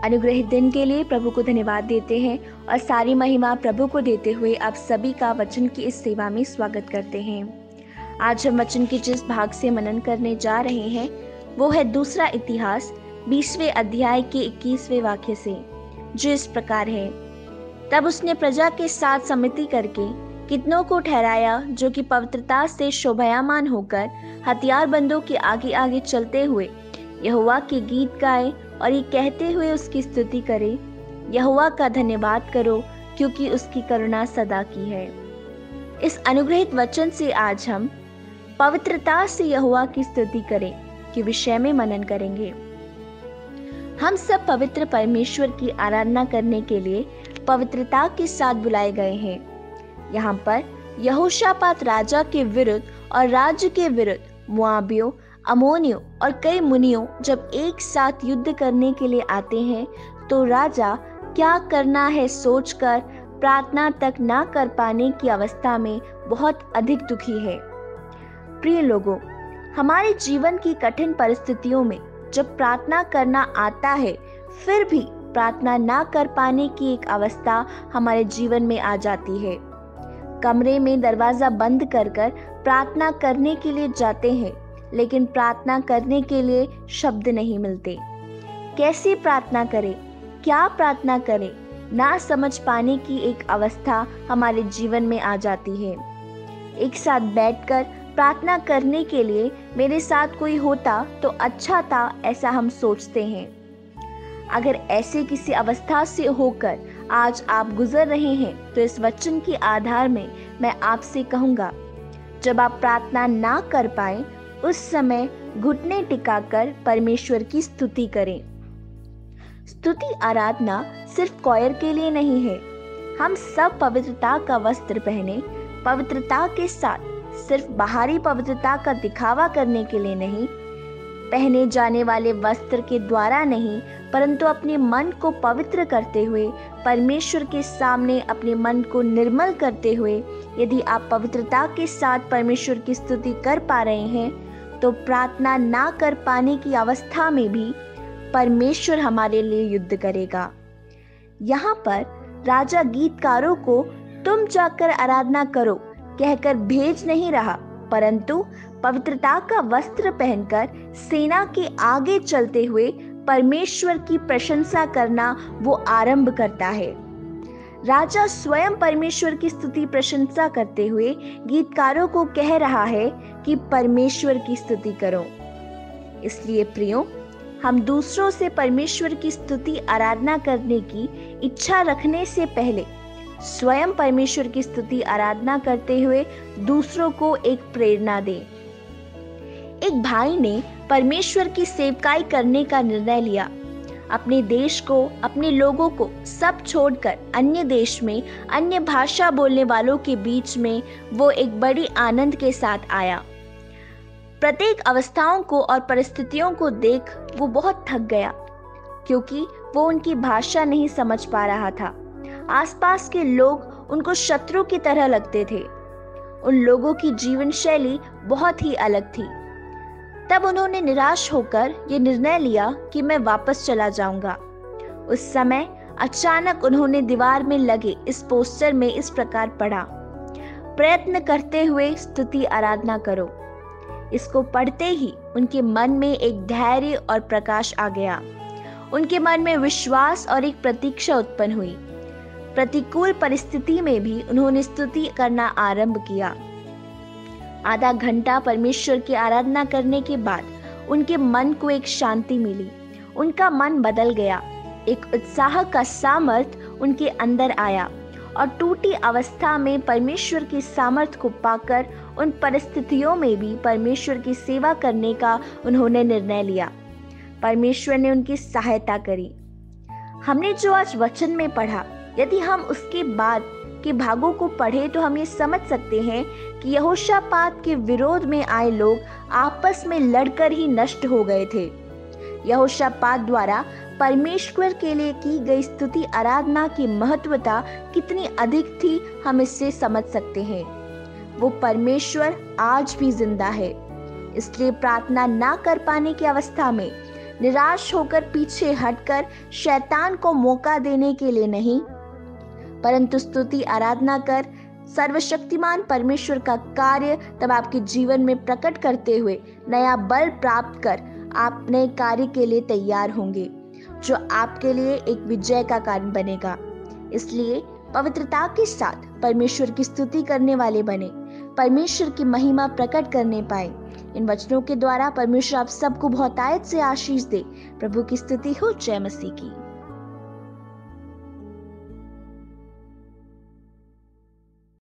अनुग्रहित दिन के लिए प्रभु को धन्यवाद देते हैं और सारी महिमा प्रभु को देते हुए आप सभी का वचन की इस सेवा में स्वागत करते हैं। आज हम वचन के जिस भाग से मनन करने जा रहे हैं वो है दूसरा इतिहास 20वें अध्याय के 21वें वाक्य से, जो इस प्रकार है। तब उसने प्रजा के साथ सम्मति करके कितनों को ठहराया जो कि पवित्रता से शोभायमान होकर हथियारबंदों के आगे आगे चलते हुए यहोवा के गीत गाए और ये कहते हुए उसकी स्तुति करे, यहोवा का धन्यवाद करो क्योंकि उसकी करुणा सदा की है। इस अनुग्रहित वचन से आज हम पवित्रता से यहोवा की स्तुति करें के विषय में मनन करेंगे। हम सब पवित्र परमेश्वर की आराधना करने के लिए पवित्रता के साथ बुलाए गए हैं। यहाँ पर यहोशापात राजा के विरुद्ध और राज्य के विरुद्ध मोआबियों, अमोनियों और कई मुनियों जब एक साथ युद्ध करने के लिए आते हैं तो राजा क्या करना है सोचकर प्रार्थना तक ना कर पाने की अवस्था में बहुत अधिक दुखी है। प्रिय लोगों, हमारे जीवन की कठिन परिस्थितियों में जब प्रार्थना करना आता है फिर भी प्रार्थना ना कर पाने की एक अवस्था हमारे जीवन में आ जाती है। कमरे में दरवाजा बंद कर प्रार्थना करने के लिए जाते हैं लेकिन प्रार्थना करने के लिए शब्द नहीं मिलते। कैसे प्रार्थना करें, क्या प्रार्थना करें, ना समझ पाने की एक अवस्था हमारे जीवन में आ जाती है। एक साथ बैठकर प्रार्थना करने के लिए मेरे साथ कोई होता तो अच्छा था, ऐसा हम सोचते हैं। अगर ऐसे किसी अवस्था से होकर आज आप गुजर रहे हैं तो इस वचन के आधार में मैं आपसे कहूँगा, जब आप प्रार्थना ना कर पाए उस समय घुटने टिकाकर परमेश्वर की स्तुति करें। स्तुति आराधना सिर्फ कॉयर के लिए नहीं है। हम सब पवित्रता का वस्त्र पहने, पवित्रता के साथ सिर्फ बाहरी पवित्रता का दिखावा करने के लिए नहीं, पहने जाने वाले वस्त्र के द्वारा नहीं, परंतु अपने मन को पवित्र करते हुए, परमेश्वर के सामने अपने मन को निर्मल करते हुए यदि आप पवित्रता के साथ परमेश्वर की स्तुति कर पा रहे हैं तो प्रार्थना ना कर पाने की अवस्था में भी परमेश्वर हमारे लिए युद्ध करेगा। यहाँ पर राजा गीतकारों को तुम जाकर आराधना करो कहकर भेज नहीं रहा, परंतु पवित्रता का वस्त्र पहनकर सेना के आगे चलते हुए परमेश्वर की प्रशंसा करना वो आरंभ करता है। राजा स्वयं परमेश्वर की स्तुति प्रशंसा करते हुए गीतकारों को कह रहा है कि परमेश्वर की स्तुति करो। इसलिए प्रियो, हम दूसरों से परमेश्वर की स्तुति आराधना करने की इच्छा रखने से पहले स्वयं परमेश्वर की स्तुति आराधना करते हुए दूसरों को एक प्रेरणा दें। एक भाई ने परमेश्वर की सेवकाई करने का निर्णय लिया। अपने देश को, अपने लोगों को सब छोड़कर अन्य देश में अन्य भाषा बोलने वालों के बीच में वो एक बड़ी आनंद के साथ आया। प्रत्येक अवस्थाओं को और परिस्थितियों को देख वो बहुत थक गया क्योंकि वो उनकी भाषा नहीं समझ पा रहा था। आसपास के लोग उनको शत्रु की तरह लगते थे। उन लोगों की जीवन शैली बहुत ही अलग थी। तब उन्होंने निराश होकर ये निर्णय लिया कि मैं वापस चला जाऊंगा। उस समय अचानक उन्होंने दीवार में लगे इस पोस्टर में इस प्रकार पढ़ा, प्रयत्न करते हुए स्तुति आराधना करो। इसको पढ़ते ही उनके मन में एक धैर्य और प्रकाश आ गया। उनके मन में विश्वास और एक प्रतीक्षा उत्पन्न हुई। प्रतिकूल परिस्थिति में भी उन्होंने स्तुति करना आरंभ किया। आधा घंटा परमेश्वर की आराधना करने के बाद उनके मन को एक शांति मिली। उनका मन बदल गया। एक उत्साह का सामर्थ्य उनके अंदर आया और टूटी अवस्था में परमेश्वर की सामर्थ्य को पाकर उन परिस्थितियों में भी परमेश्वर की सेवा करने का उन्होंने निर्णय लिया। परमेश्वर ने उनकी सहायता करी। हमने जो आज वचन में पढ़ा, यदि हम उसके बाद के भागों को पढ़े तो हम ये समझ सकते हैं कि यहोशापात के विरोध में आए लोग आपस में लड़कर ही नष्ट हो गए थे। यहोशापात द्वारा परमेश्वर के लिए की गई स्तुति आराधना की महत्वता कितनी अधिक थी, हम इससे समझ सकते हैं। वो परमेश्वर आज भी जिंदा है। इसलिए प्रार्थना ना कर पाने की अवस्था में निराश होकर पीछे हटकर शैतान को मौका देने के लिए नहीं, परंतु स्तुति आराधना कर सर्वशक्तिमान परमेश्वर का कार्य तब आपके जीवन में प्रकट करते हुए नया बल प्राप्त कर आप नए कार्य के लिए तैयार होंगे, जो आपके लिए एक विजय का कारण बनेगा। इसलिए पवित्रता के साथ परमेश्वर की स्तुति करने वाले बने, परमेश्वर की महिमा प्रकट करने पाए। इन वचनों के द्वारा परमेश्वर आप सबको बहुतायत से आशीष दे। प्रभु की स्तुति हो। जय मसीह की।